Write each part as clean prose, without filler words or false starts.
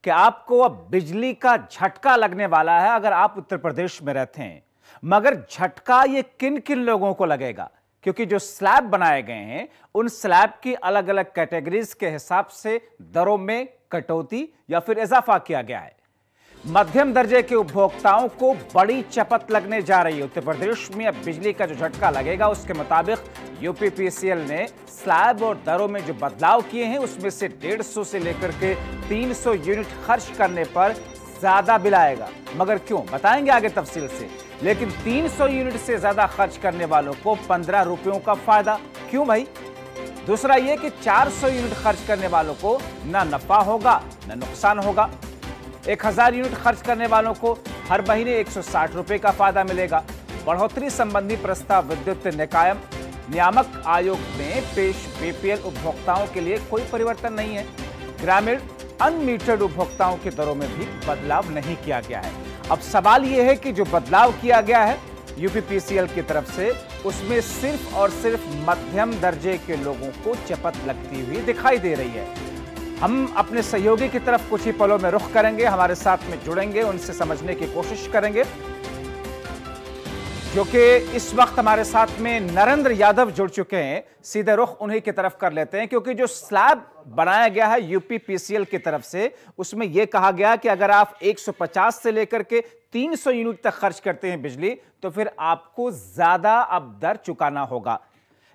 कि आपको अब बिजली का झटका लगने वाला है अगर आप उत्तर प्रदेश में रहते हैं। मगर झटका ये किन किन लोगों को लगेगा, क्योंकि जो स्लैब बनाए गए हैं उन स्लैब की अलग अलग कैटेगरीज के हिसाब से दरों में कटौती या फिर इजाफा किया गया है। मध्यम दर्जे के उपभोक्ताओं को बड़ी चपत लगने जा रही है। उत्तर प्रदेश में अब बिजली का जो झटका लगेगा उसके मुताबिक यूपीपीसीएल ने स्लैब और दरों में जो बदलाव किए हैं उसमें से 150 से लेकर के 300 यूनिट खर्च करने पर ज्यादा बिल आएगा। मगर क्यों, बताएंगे आगे तफसील से। लेकिन 300 यूनिट से ज्यादा खर्च करने वालों को 15 रुपयों का फायदा क्यों भाई? दूसरा यह कि 400 यूनिट खर्च करने वालों को ना नफा होगा ना नुकसान होगा। 1000 यूनिट खर्च करने वालों को हर महीने 160 रुपए का फायदा मिलेगा। बढ़ोतरी संबंधी प्रस्ताव विद्युत नियामक आयोग में पेश बीपीएल उपभोक्ताओं के लिए कोई परिवर्तन नहीं है। ग्रामीण अनमीटर्ड उपभोक्ताओं की दरों में भी बदलाव नहीं किया गया है। अब सवाल यह है कि जो बदलाव किया गया है यूपीपीसीएल की तरफ से, उसमें सिर्फ और सिर्फ मध्यम दर्जे के लोगों को चपत लगती हुई दिखाई दे रही है। हम अपने सहयोगी की तरफ कुछ ही पलों में रुख करेंगे, हमारे साथ में जुड़ेंगे, उनसे समझने की कोशिश करेंगे, जो कि इस वक्त हमारे साथ में नरेंद्र यादव जुड़ चुके हैं। सीधे रुख उन्हीं की तरफ कर लेते हैं, क्योंकि जो स्लैब बनाया गया है यूपीपीसीएल की तरफ से, उसमें यह कहा गया कि अगर आप 150 से लेकर के 300 यूनिट तक खर्च करते हैं बिजली, तो फिर आपको ज्यादा अब दर चुकाना होगा।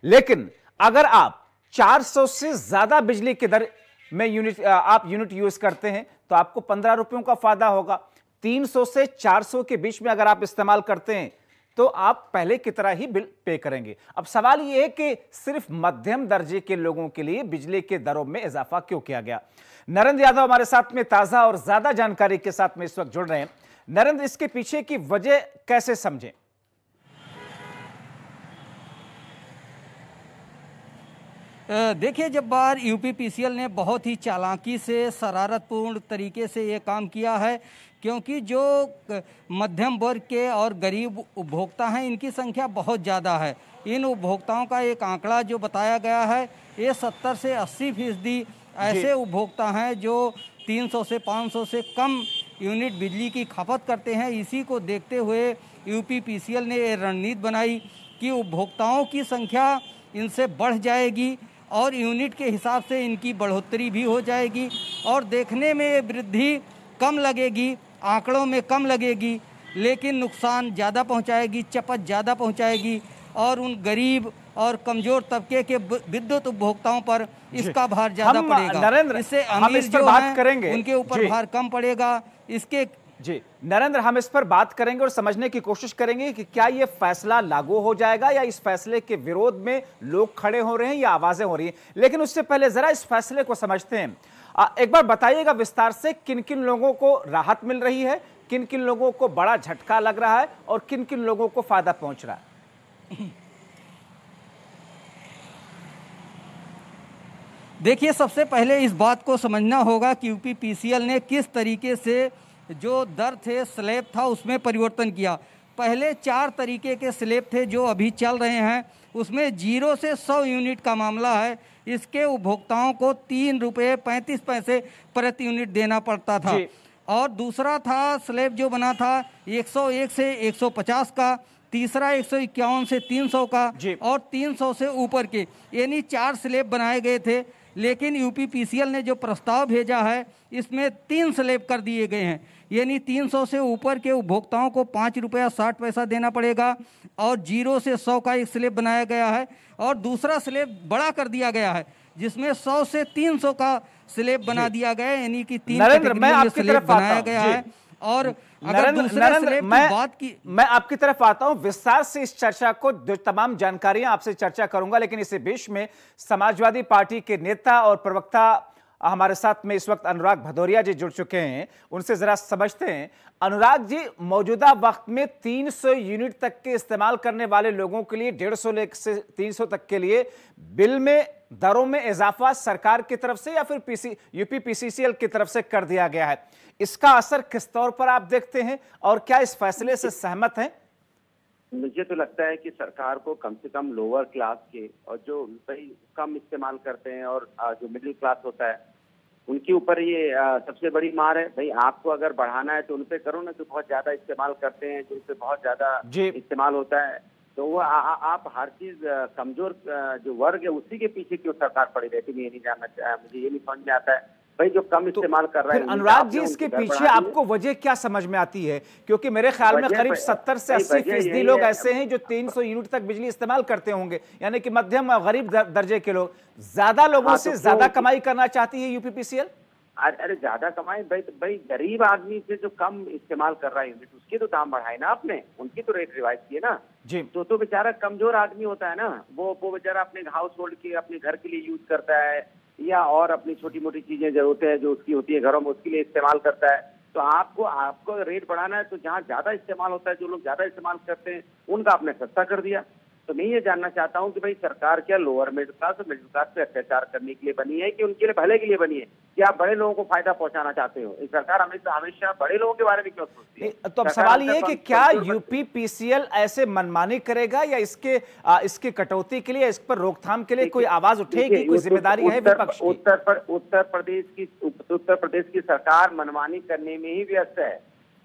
लेकिन अगर आप 400 से ज्यादा बिजली की दर में आप यूनिट यूज करते हैं तो आपको 15 रुपयों का फायदा होगा। 300 से 400 के बीच में अगर आप इस्तेमाल करते हैं तो आप पहले की तरह ही बिल पे करेंगे। अब सवाल यह है कि सिर्फ मध्यम दर्जे के लोगों के लिए बिजली के दरों में इजाफा क्यों किया गया? नरेंद्र यादव हमारे साथ में ताजा और ज्यादा जानकारी के साथ में इस वक्त जुड़ रहे हैं। नरेंद्र, इसके पीछे की वजह कैसे समझें? देखिए, जब बार यूपीपीसीएल ने बहुत ही चालाकी से, शरारतपूर्ण तरीके से ये काम किया है, क्योंकि जो मध्यम वर्ग के और गरीब उपभोक्ता हैं इनकी संख्या बहुत ज़्यादा है। इन उपभोक्ताओं का एक आंकड़ा जो बताया गया है, ये 70 से 80% ऐसे उपभोक्ता हैं जो 300 से 500 से कम यूनिट बिजली की खपत करते हैं। इसी को देखते हुए यूपीपीसीएल ने ये रणनीति बनाई कि उपभोक्ताओं की संख्या इनसे बढ़ जाएगी और यूनिट के हिसाब से इनकी बढ़ोतरी भी हो जाएगी और देखने में ये वृद्धि कम लगेगी, आंकड़ों में कम लगेगी, लेकिन नुकसान ज़्यादा पहुंचाएगी, चपत ज़्यादा पहुंचाएगी और उन गरीब और कमज़ोर तबके के विद्युत उपभोक्ताओं पर इसका भार ज़्यादा पड़ेगा। इससे अमीर जो हैं उनके ऊपर भार कम पड़ेगा। इसके जी नरेंद्र, हम इस पर बात करेंगे और समझने की कोशिश करेंगे कि क्या यह फैसला लागू हो जाएगा या इस फैसले के विरोध में लोग खड़े हो रहे हैं या आवाजें हो रही हैं। लेकिन उससे पहले जरा इस फैसले को समझते हैं। एक बार बताइएगा विस्तार से, किन किन लोगों को राहत मिल रही है, किन किन लोगों को बड़ा झटका लग रहा है और किन किन लोगों को फायदा पहुंच रहा है? देखिए, सबसे पहले इस बात को समझना होगा कि यूपीपीसीएल ने किस तरीके से जो दर थे, स्लैब था, उसमें परिवर्तन किया। पहले 4 तरीके के स्लैब थे जो अभी चल रहे हैं, उसमें 0 से 100 यूनिट का मामला है। इसके उपभोक्ताओं को 3 रुपये 35 पैसे प्रति यूनिट देना पड़ता था। और दूसरा था स्लैब जो बना था 101 से 150 का, तीसरा 151 से 300 का और 300 से ऊपर के, यानी 4 स्लैब बनाए गए थे। लेकिन यूपीपीसीएल ने जो प्रस्ताव भेजा है इसमें 3 स्लैब कर दिए गए हैं, यानी 300 से ऊपर के उपभोक्ताओं को 5 रुपया 60 पैसा देना पड़ेगा और 0 से 100 का एक स्लैब बनाया गया है और दूसरा स्लैब बड़ा कर दिया गया है जिसमें 100 से 300 का स्लैब बना दिया गया है, यानी कि 3 स्लैब बनाया गया है। और अगर दूसरे स्लैब की बात की, मैं आपकी तरफ आता हूं, विस्तार से इस चर्चा को, जो तमाम जानकारियां आपसे चर्चा करूंगा, लेकिन इसी बीच में समाजवादी पार्टी के नेता और प्रवक्ता हमारे साथ में इस वक्त अनुराग भदौरिया जी जुड़ चुके हैं, उनसे जरा समझते हैं। अनुराग जी, मौजूदा वक्त में 300 यूनिट तक के इस्तेमाल करने वाले लोगों के लिए 150 से 300 तक के लिए बिल में दरों में इजाफा सरकार की तरफ से या फिर यूपीपीसीएल की तरफ से कर दिया गया है, इसका असर किस तौर पर आप देखते हैं और क्या इस फैसले से सहमत हैं? मुझे तो लगता है कि सरकार को कम से कम लोअर क्लास के और जो भाई कम इस्तेमाल करते हैं और जो मिडिल क्लास होता है उनके ऊपर ये सबसे बड़ी मार है। भाई आपको अगर बढ़ाना है तो उन पे करो ना, जो बहुत ज्यादा इस्तेमाल करते हैं, जिनसे बहुत ज्यादा इस्तेमाल होता है, तो वो आप हर चीज कमजोर जो वर्ग है उसी के पीछे क्यों सरकार पड़ी रहती है, ये नहीं जानना, मुझे ये नहीं समझ में आता है। भाई जो कम इस्तेमाल कर रहा है, फिर अनुराग जी इसके पीछे आपको वजह क्या समझ में आती है? क्योंकि मेरे ख्याल में करीब 70 से 80% लोग ऐसे हैं जो 300 यूनिट तक बिजली इस्तेमाल करते होंगे, यानी कि मध्यम और गरीब दर्जे के लोग। ज्यादा लोगों से ज्यादा कमाई करना चाहती है यूपीपीसीएल। अरे ज्यादा कमाए भाई गरीब आदमी से जो कम इस्तेमाल कर रहा है यूनिट, उसके तो दाम बढ़ाए ना आपने, उनकी तो रेट रिवाइज किए ना जी। तो बेचारा कमजोर आदमी होता है ना, वो बेचारा अपने हाउस होल्ड के अपने घर के लिए यूज करता है, या और अपनी छोटी मोटी चीजें जरूरतें हैं जो उसकी होती है घरों में, उसके लिए इस्तेमाल करता है। तो आपको रेट बढ़ाना है तो जहाँ ज्यादा इस्तेमाल होता है, जो लोग ज्यादा इस्तेमाल करते हैं, उनका आपने सस्ता कर दिया। तो मैं ये जानना चाहता हूँ कि भाई सरकार क्या लोअर मिडिल क्लास और मिडिल क्लास पे अत्याचार करने के लिए बनी है कि उनके लिए भले के लिए बनी है, कि आप बड़े लोगों को फायदा पहुंचाना चाहते हो? सरकार हमेशा बड़े लोगों के बारे में क्यों सोचती है? तो अब सवाल ये है कि क्या यूपीपीसीएल ऐसे मनमानी करेगा, या इसके कटौती के लिए, इस पर रोकथाम के लिए कोई आवाज उठेगी? कोई जिम्मेदारी है विपक्ष की? उत्तर प्रदेश की सरकार मनमानी करने में ही व्यस्त है।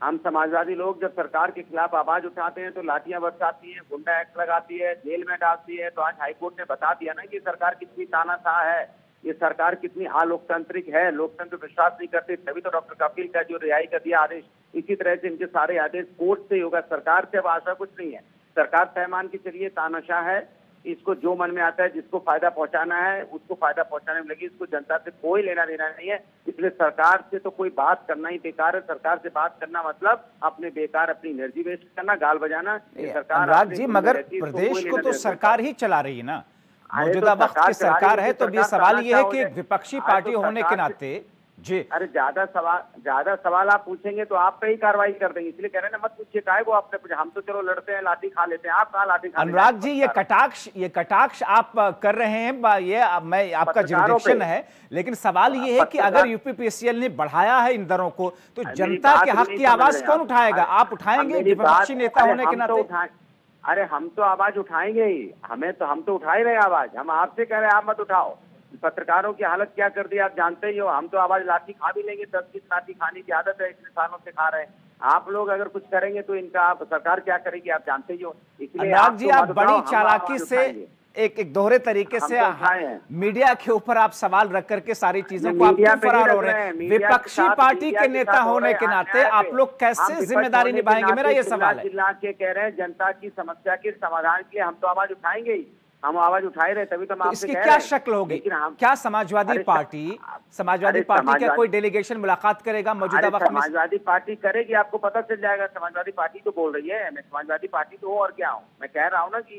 हम समाजवादी लोग जब सरकार के खिलाफ आवाज उठाते हैं तो लाठियां बरसाती है, गुंडा एक्ट लगाती है, जेल में डालती है। तो आज हाईकोर्ट ने बता दिया ना कि सरकार कितनी तानाशाह है, ये सरकार कितनी अलोकतांत्रिक है, लोकतंत्र विश्वास नहीं करते। तभी तो डॉक्टर कपिल का जो रिहाई का दिया आदेश, इसी तरह से इनके सारे आदेश कोर्ट से होगा, सरकार से अब आशा कुछ नहीं है। सरकार पैमान की चलिए तानाशाह है, इसको जो मन में आता है, जिसको फायदा पहुंचाना है उसको फायदा पहुंचाने में लगी, इसको जनता से कोई लेना देना नहीं है। इसलिए सरकार से तो कोई बात करना ही बेकार है। सरकार से बात करना मतलब अपने बेकार अपनी एनर्जी वेस्ट करना, गाल बजाना। सरकार अनुराग जी, मगर प्रदेश को तो सरकार ही चला रही है ना, मौजूदा वक्त की सरकार है। तो ये सवाल ये है कि विपक्षी पार्टी होने के नाते जी, अरे ज्यादा सवाल आप पूछेंगे तो आप पे ही कार्रवाई कर देंगे, इसलिए कह रहे हैं ना, मत पूछिए काहे को आपने पूछा। हम तो चलो लड़ते हैं, लाठी खा लेते हैं, आप कहाँ लाठी खा? अनुराग जी, ये कटाक्ष आप कर रहे हैं, ये मैं आपका जुरिडिक्शन है, लेकिन सवाल ये है कि अगर यूपीपीसीएल ने बढ़ाया है इन दरों को, तो जनता के हक की आवाज कौन उठाएगा? आप उठाएंगे विपक्षी नेता होने के नाते? अरे हम तो आवाज उठाएंगे ही, हम तो उठा ही रहे आवाज। हम आपसे कह रहे हैं आप मत उठाओ। पत्रकारों की हालत क्या कर दी आप जानते ही हो। हम तो आवाज लाठी खा भी लेंगे, 10 लाठी खाने की आदत है, इतने सालों से खा रहे हैं। आप लोग अगर कुछ करेंगे तो इनका आप सरकार क्या करेगी आप जानते ही हो। इसलिए अनुराग जी, आप बड़ी चालाकी से एक दोहरे तरीके से मीडिया के ऊपर आप सवाल रख करके सारी चीजों को आप क्यों फरार हो रहे हैं? विपक्षी पार्टी के नेता होने के नाते आप लोग कैसे जिम्मेदारी निभाएंगे, मेरा ये सवाल है। चिल्ला के कह रहे हैं जनता की समस्या के समाधान के लिए हम तो आवाज उठाएंगे ही, हम आवाज उठाए रहे, तभी तो हम आपसे कह रहे हैं। क्या शक्ल होगी? क्या समाजवादी पार्टी क्या कोई डेलीगेशन मुलाकात करेगा मौजूदा वक्त में? समाजवादी पार्टी करेगी, आपको पता चल जाएगा। समाजवादी पार्टी तो बोल रही है, मैं समाजवादी पार्टी तो हूँ और क्या हूँ। मैं कह रहा हूँ ना कि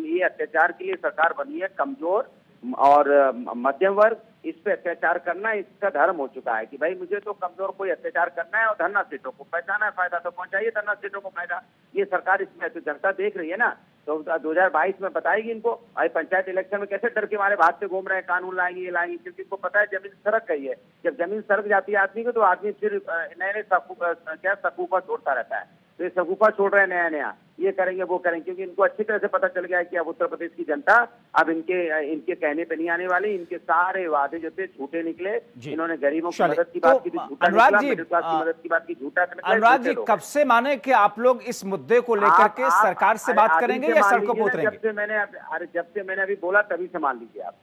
ये अत्याचार के लिए सरकार बनी है। कमजोर और मध्यम वर्ग, इस पे अत्याचार करना इसका धर्म हो चुका है कि भाई मुझे तो कमजोर कोई अत्याचार करना है और धरना सीटों को पहचाना है, फायदा तो पहुंचाइए धरना सीटों को फायदा। ये सरकार इसमें तो जनता देख रही है ना, तो 2022 में बताएगी इनको। भाई पंचायत इलेक्शन में कैसे डर के मारे भागते घूम रहे हैं, कानून लाएंगे ये लाएंगे, क्योंकि इनको पता है जमीन सड़क गई है। जब जमीन सड़क जाती है आदमी को, तो आदमी फिर नए सकूफा छोड़ता रहता है। तो ये सकूफा छोड़ रहे हैं नया, ये करेंगे वो करेंगे, क्योंकि इनको अच्छी तरह से पता चल गया है कि अब उत्तर प्रदेश की जनता अब इनके कहने पे नहीं आने वाली। इनके सारे वादे जो थे झूठे निकले। इन्होंने गरीबों की मदद की बात की, अनुराग जी, मिडिल क्लास की मदद की बात की, झूठा निकला। अनुराग जी, कब से माने कि आप लोग इस मुद्दे को लेकर के सरकार से बात करेंगे या सड़कों पर उतरेंगे? जब से मैंने अभी बोला तभी से मान लीजिए आप।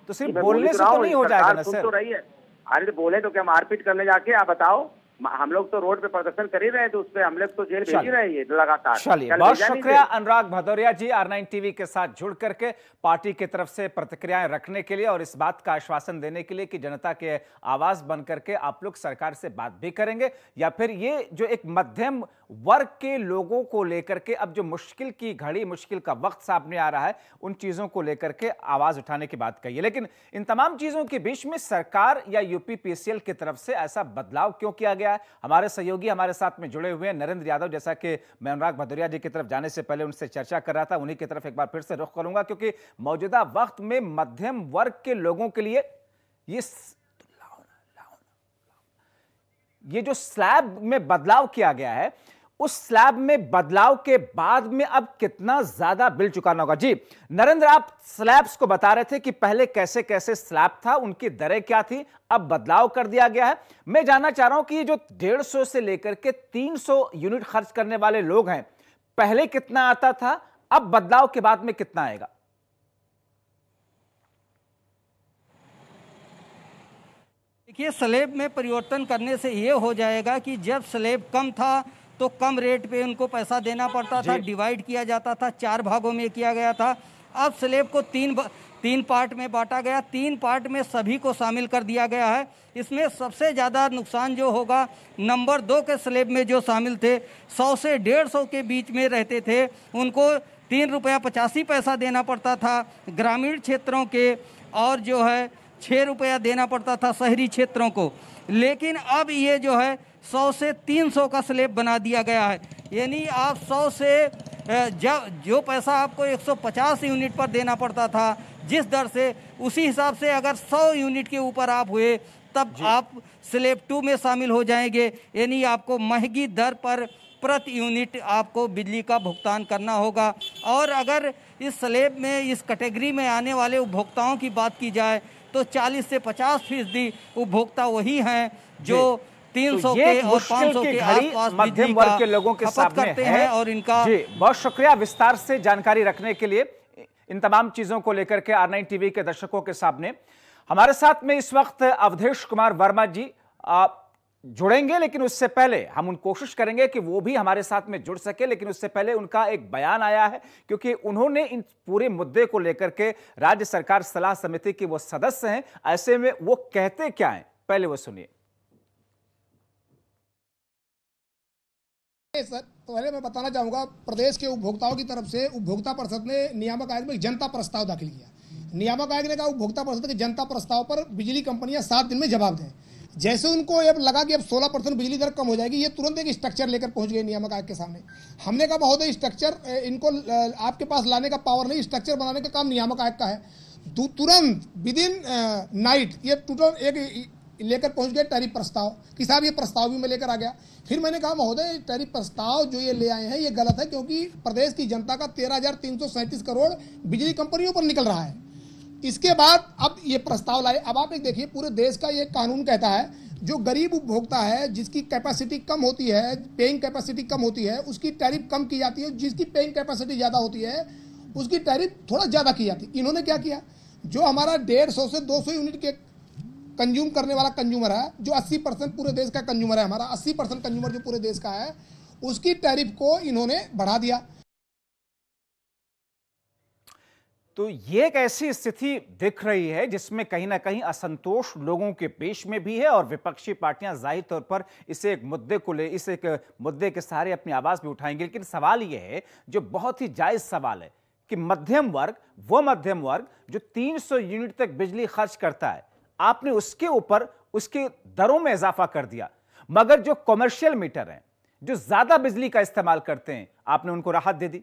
तो सिर्फ बोलने से तो नहीं हो जाएगा ना सर? तो रही है, अरे तो बोले तो क्या मारपीट करने जाके? आप बताओ, हम लोग तो रोड पे प्रदर्शन कर ही रहे हैं, तो उस पे हम लोग तो जेल भेज ही रहे हैं लगातार। चलिए, बहुत शुक्रिया अनुराग भदौरिया जी, R9 टीवी के साथ जुड़ करके पार्टी की तरफ से प्रतिक्रियाएं रखने के लिए और इस बात का आश्वासन देने के लिए कि जनता के आवाज बन करके आप लोग सरकार से बात भी करेंगे, या फिर ये जो एक मध्यम वर्ग के लोगों को लेकर के अब जो मुश्किल की घड़ी, मुश्किल का वक्त सामने आ रहा है, उन चीजों को लेकर के आवाज उठाने की बात कही है। लेकिन इन तमाम चीजों के बीच में सरकार या यूपीपीसीएल की तरफ से ऐसा बदलाव क्यों किया गया है? हमारे सहयोगी हमारे साथ में जुड़े हुए हैं, नरेंद्र यादव। जैसा कि मैं अनुराग भदौरिया जी की तरफ जाने से पहले उनसे चर्चा कर रहा था, उन्हीं की तरफ एक बार फिर से रुख करूंगा, क्योंकि मौजूदा वक्त में मध्यम वर्ग के लोगों के लिए ये जो स्लैब में बदलाव किया गया है, उस स्लैब में बदलाव के बाद में अब कितना ज्यादा बिल चुकाना होगा। जी नरेंद्र, आप स्लैब्स को बता रहे थे कि पहले कैसे कैसे स्लैब था, उनकी दरें क्या थी, अब बदलाव कर दिया गया है। मैं जानना चाह रहा हूं कि ये जो 150 से लेकर के 300 यूनिट खर्च करने वाले लोग हैं, पहले कितना आता था, अब बदलाव के बाद में कितना आएगा? देखिए, स्लैब में परिवर्तन करने से ये हो जाएगा कि जब स्लैब कम था तो कम रेट पे उनको पैसा देना पड़ता था, डिवाइड किया जाता था, 4 भागों में किया गया था। अब स्लैब को तीन पार्ट में बांटा गया, 3 पार्ट में सभी को शामिल कर दिया गया है। इसमें सबसे ज़्यादा नुकसान जो होगा, नंबर 2 के स्लैब में जो शामिल थे 100 से 150 के बीच में रहते थे, उनको 3 रुपया 85 पैसा देना पड़ता था ग्रामीण क्षेत्रों के, और जो है 6 रुपया देना पड़ता था शहरी क्षेत्रों को। लेकिन अब ये जो है 100 से 300 का स्लैब बना दिया गया है। यानी आप 100 से जो पैसा आपको 150 यूनिट पर देना पड़ता था जिस दर से, उसी हिसाब से अगर 100 यूनिट के ऊपर आप हुए तब आप स्लैब 2 में शामिल हो जाएंगे। यानी आपको महंगी दर पर प्रति यूनिट आपको बिजली का भुगतान करना होगा। और अगर इस स्लैब में, इस कैटेगरी में आने वाले उपभोक्ताओं की बात की जाए तो 40 से 50% उपभोक्ता वही हैं जो 300 के और 500 के आसपास मध्यम वर्ग के लोगों के सामने करते हैं। और इनका जी बहुत शुक्रिया विस्तार से जानकारी रखने के लिए। इन तमाम चीजों को लेकर के R9 टीवी के दर्शकों के सामने हमारे साथ में इस वक्त अवधेश कुमार वर्मा जी जुड़ेंगे, लेकिन उससे पहले हम उन कोशिश करेंगे कि वो भी हमारे साथ में जुड़ सके। लेकिन उससे पहले उनका एक बयान आया है, क्योंकि उन्होंने इन पूरे मुद्दे को लेकर के राज्य सरकार सलाह समिति के वो सदस्य हैं। ऐसे में वो कहते क्या हैं, पहले वो सुनिए। सर, पहले मैं बताना चाहूंगा, प्रदेश के उपभोक्ताओं की तरफ से उपभोक्ता परिषद ने नियामक आयोग में एक जनता प्रस्ताव दाखिल किया। नियामक आयोग ने कहा उपभोक्ता परिषद के जनता प्रस्ताव पर बिजली कंपनियां 7 दिन में जवाब दें। जैसे उनको अब लगा कि अब 16% बिजली दर कम हो जाएगी, ये तुरंत एक स्ट्रक्चर लेकर पहुंच गए नियामक आयोग के सामने। हमने कहा महोदय, स्ट्रक्चर इनको आपके पास लाने का पावर नहीं, स्ट्रक्चर बनाने का काम नियामक आयोग का है। तुरंत विद इन नाइट ये टोटल एक लेकर पहुंच गए टैरिफ प्रस्ताव कि साहब ये प्रस्ताव भी मैं लेकर आ गया। फिर मैंने कहा महोदय, टैरिफ प्रस्ताव जो ये ले आए हैं ये गलत है, क्योंकि प्रदेश की जनता का 13,337 करोड़ बिजली कंपनियों पर निकल रहा है। इसके बाद अब ये प्रस्ताव लाए। अब आप एक देखिए, पूरे देश का ये कानून कहता है जो गरीब उपभोक्ता है, जिसकी कैपेसिटी कम होती है, पेइंग कैपेसिटी कम होती है, उसकी टैरिफ कम की जाती है। जिसकी पेइंग कैपेसिटी ज्यादा होती है उसकी टैरिफ थोड़ा ज्यादा की जाती है। इन्होंने क्या किया, जो हमारा 150 से 200 यूनिट के कंज्यूम करने वाला कंज्यूमर है, जो 80% पूरे देश का कंज्यूमर है, हमारा 80% कंज्यूमर जो पूरे देश का है, उसकी टैरिफ को इन्होंने बढ़ा दिया। तो ये एक ऐसी स्थिति दिख रही है जिसमें कहीं ना कहीं असंतोष लोगों के बीच में भी है, और विपक्षी पार्टियां जाहिर तौर पर इसे एक मुद्दे के सहारे अपनी आवाज भी उठाएंगी। लेकिन सवाल यह है, जो बहुत ही जायज सवाल है, कि मध्यम वर्ग, वो मध्यम वर्ग जो 300 यूनिट तक बिजली खर्च करता है, आपने उसके ऊपर उसके दरों में इजाफा कर दिया, मगर जो कॉमर्शियल मीटर हैं, जो ज्यादा बिजली का इस्तेमाल करते हैं, आपने उनको राहत दे दी।